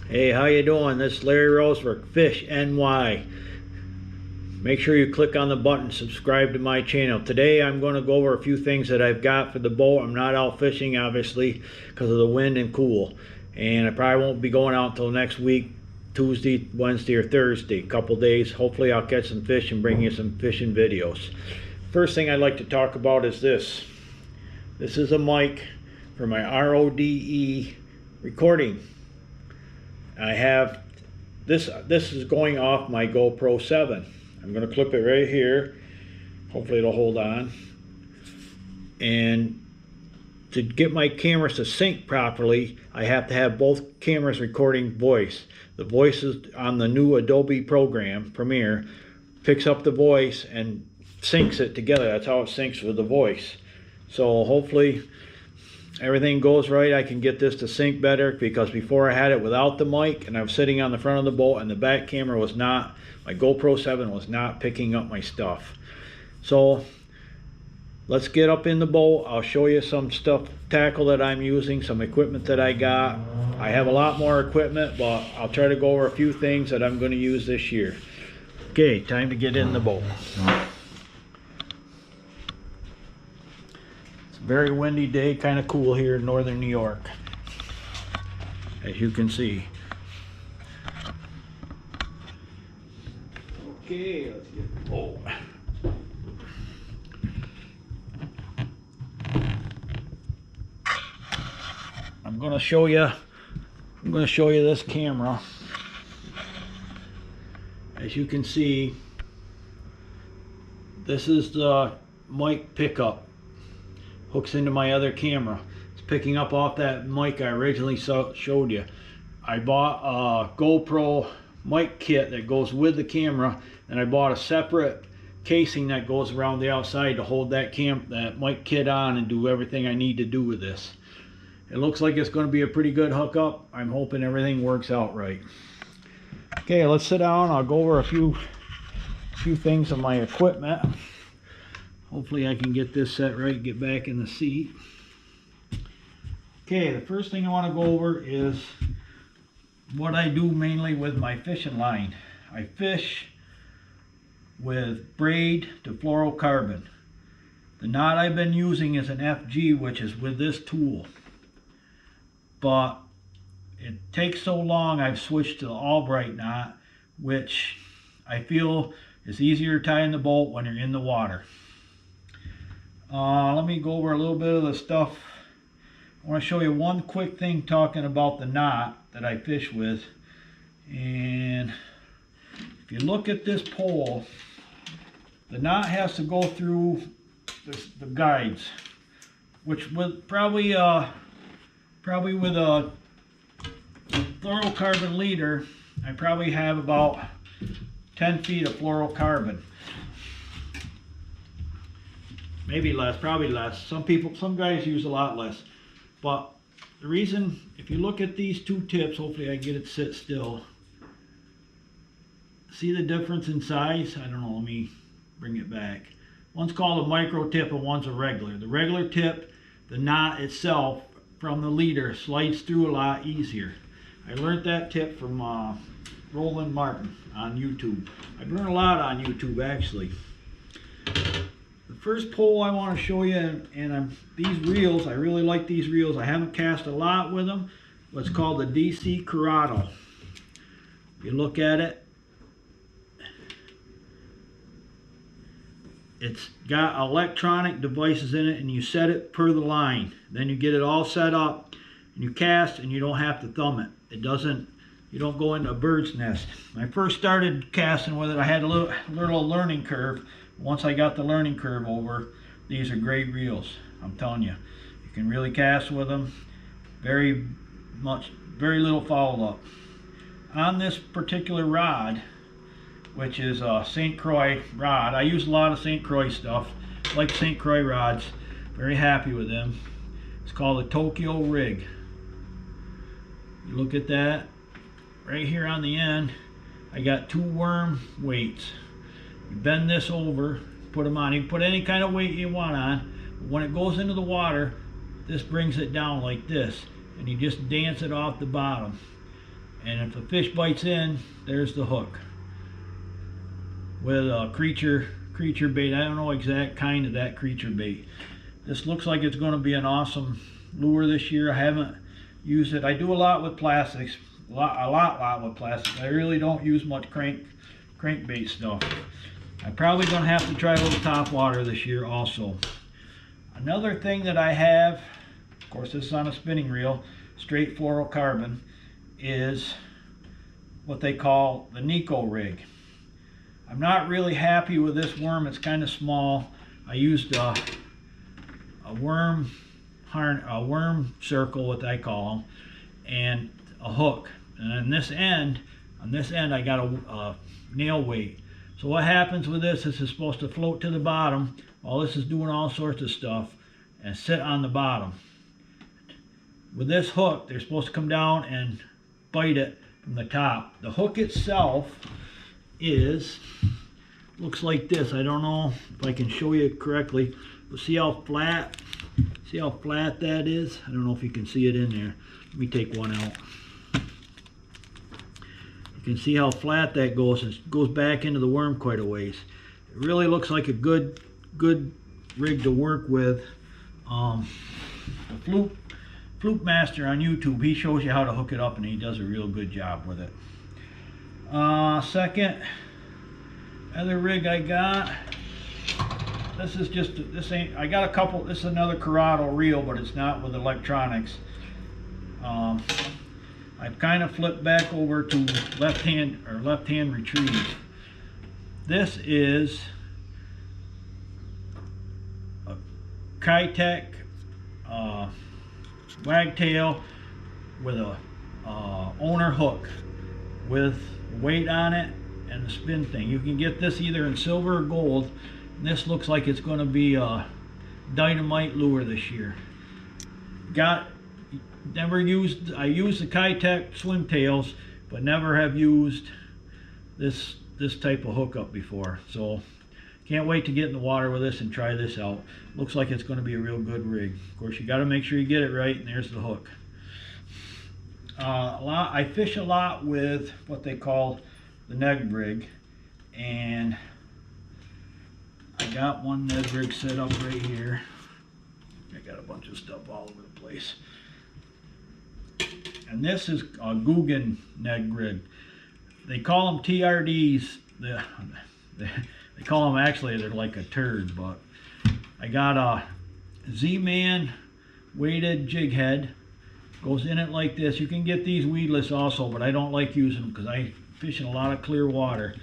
Hey, how you doing? This is Larry Rose for Fish NY. Make sure you click on the button, subscribe to my channel. Today I'm going to go over a few things that I've got for the boat. I'm not out fishing, obviously, because of the wind and cool. And I probably won't be going out until next week, Tuesday, Wednesday, or Thursday. A couple days. Hopefully I'll catch some fish and bring you some fishing videos. First thing I'd like to talk about is this. This is a mic for my RODE recording. I have this is going off my GoPro 7. I'm going to clip it right here. Hopefully it'll hold on. And to get my cameras to sync properly, I have to have both cameras recording voice. The voice is on the new Adobe program, Premiere, picks up the voice and syncs it together. That's how it syncs with the voice. So hopefully everything goes right. I can get this to sync better, because before I had it without the mic and I was sitting on the front of the boat and the back camera was not, my GoPro 7 was not picking up my stuff. So let's get up in the boat. I'll show you some stuff, tackle that I'm using, some equipment that I got. I have a lot more equipment, but I'll try to go over a few things that I'm going to use this year. Okay, time to get in the boat. Very windy day, kind of cool here in northern New York, as you can see. Okay, let's get the boat. I'm going to show you this camera. As you can see, this is the mic pickup. Hooks into my other camera. It's picking up off that mic I originally showed you. I bought a GoPro mic kit that goes with the camera, and I bought a separate casing that goes around the outside to hold that mic kit on and do everything I need to do with this. It looks like it's going to be a pretty good hookup. I'm hoping everything works out right. Okay, let's sit down. I'll go over a few things of my equipment. Hopefully I can get this set right, get back in the seat. Okay, the first thing I want to go over is what I do mainly with my fishing line. I fish with braid to fluorocarbon. The knot I've been using is an FG, which is with this tool. But it takes so long, I've switched to the Albright knot, which I feel is easier to tie in the boat when you're in the water. Let me go over a little bit of the stuff. I want to show you one quick thing talking about the knot that I fish with. And if you look at this pole, the knot has to go through the guides, which with probably with a fluorocarbon leader, I probably have about 10 feet of fluorocarbon. Maybe less, probably less. Some guys use a lot less. But the reason, if you look at these two tips, hopefully I can get it to sit still. See the difference in size? I don't know, let me bring it back. One's called a micro tip and one's a regular. The regular tip, the knot itself from the leader slides through a lot easier. I learned that tip from Roland Martin on YouTube. I've learned a lot on YouTube, actually. First pole I want to show you, and these reels, I really like these reels. I haven't cast a lot with them. What's called the DC Curado. You look at it, it's got electronic devices in it, and you set it per the line. Then you get it all set up, and you cast, and you don't have to thumb it. You don't go into a bird's nest. When I first started casting with it, I had a little learning curve. Once I got the learning curve over, these are great reels. I'm telling you, you can really cast with them. Very little follow-up. On this particular rod, which is a St. Croix rod, I use a lot of St. Croix stuff. I like St. Croix rods. Very happy with them. It's called a Tokyo Rig. You look at that. Right here on the end, I got 2 worm weights. You bend this over, put them on. You can put any kind of weight you want on. But when it goes into the water, this brings it down like this, and you just dance it off the bottom. And if a fish bites in, there's the hook with a creature bait. I don't know exact kind of that creature bait. This looks like it's going to be an awesome lure this year. I haven't used it. I do a lot with plastics, a lot with plastics. I really don't use much crankbait stuff. I'm probably going to have to try a little top water this year also. Another thing that I have, of course this is on a spinning reel, straight fluorocarbon, is what they call the Nico rig. I'm not really happy with this worm. It's kind of small. I used a worm circle, what I call them, and a hook. And on this end I got a nail weight. So what happens with this is it's supposed to float to the bottom while this is doing all sorts of stuff and sit on the bottom. With this hook, they're supposed to come down and bite it from the top. The hook itself looks like this. I don't know if I can show you correctly, but see how flat that is? I don't know if you can see it in there. Let me take one out. You can see how flat that goes. It goes back into the worm quite a ways. It really looks like a good rig to work with. The Fluke Master on YouTube, he shows you how to hook it up and he does a real good job with it. Second other rig I got, this is another Curado reel, but it's not with electronics. I've kind of flipped back over to left hand retrieve. This is a Keitech wagtail with a owner hook with weight on it and the spin thing. You can get this either in silver or gold. And this looks like it's going to be a dynamite lure this year. I used the Keitech swim tails, but never have used this type of hookup before. So can't wait to get in the water with this and try this out. Looks like it's going to be a real good rig. Of course, you got to make sure you get it right, and there's the hook. I fish a lot with what they call the Ned rig, and I got one Ned rig set up right here. I got a bunch of stuff all over the place. And this is a Guggen Ned rig. They call them TRDs. They call them, actually, they're like a turd, but I got a Z-Man weighted jig head. Goes in it like this. You can get these weedless also, but I don't like using them because I fish in a lot of clear water.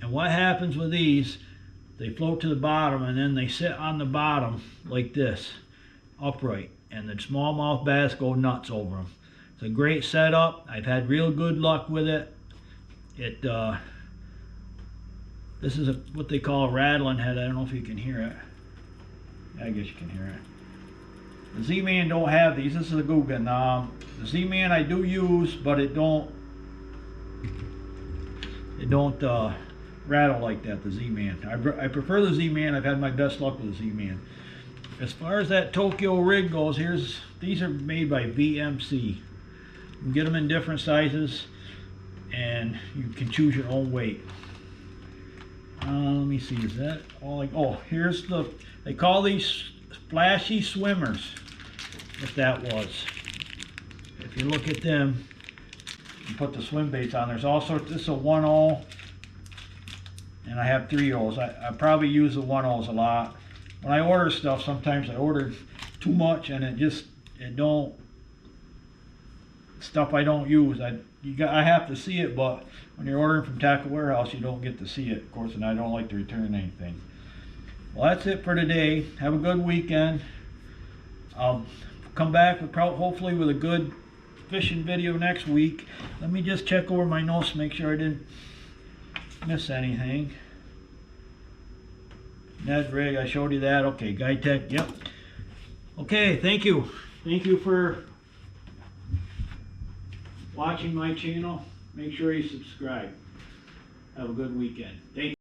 And what happens with these, they float to the bottom and then they sit on the bottom like this, upright, and the smallmouth bass go nuts over them. It's a great setup. I've had real good luck with it. This is what they call a rattling head. I don't know if you can hear it. I guess you can hear it. The Z-Man don't have these. This is a Guggen. The Z-Man I do use, but it don't rattle like that, the Z-Man. I prefer the Z-Man. I've had my best luck with the Z-Man. As far as that Tokyo rig goes, these are made by VMC. You can get them in different sizes, and you can choose your own weight. Let me see, is that all? Oh, here's they call these flashy swimmers, if that was. If you look at them, you put the swim baits on. There's all sorts. This is a 1-0, and I have 3-0s. I probably use the 1-0s a lot. When I order stuff, sometimes I order too much, and stuff I don't use. I have to see it, but when you're ordering from Tackle Warehouse, you don't get to see it, of course, and I don't like to return anything. Well, that's it for today. Have a good weekend. I'll come back hopefully with a good fishing video next week. Let me just check over my notes to make sure I didn't miss anything. Ned rig, I showed you that. Okay, Keitech, yep. Okay, thank you. Thank you for watching my channel. Make sure you subscribe. Have a good weekend. Thank you.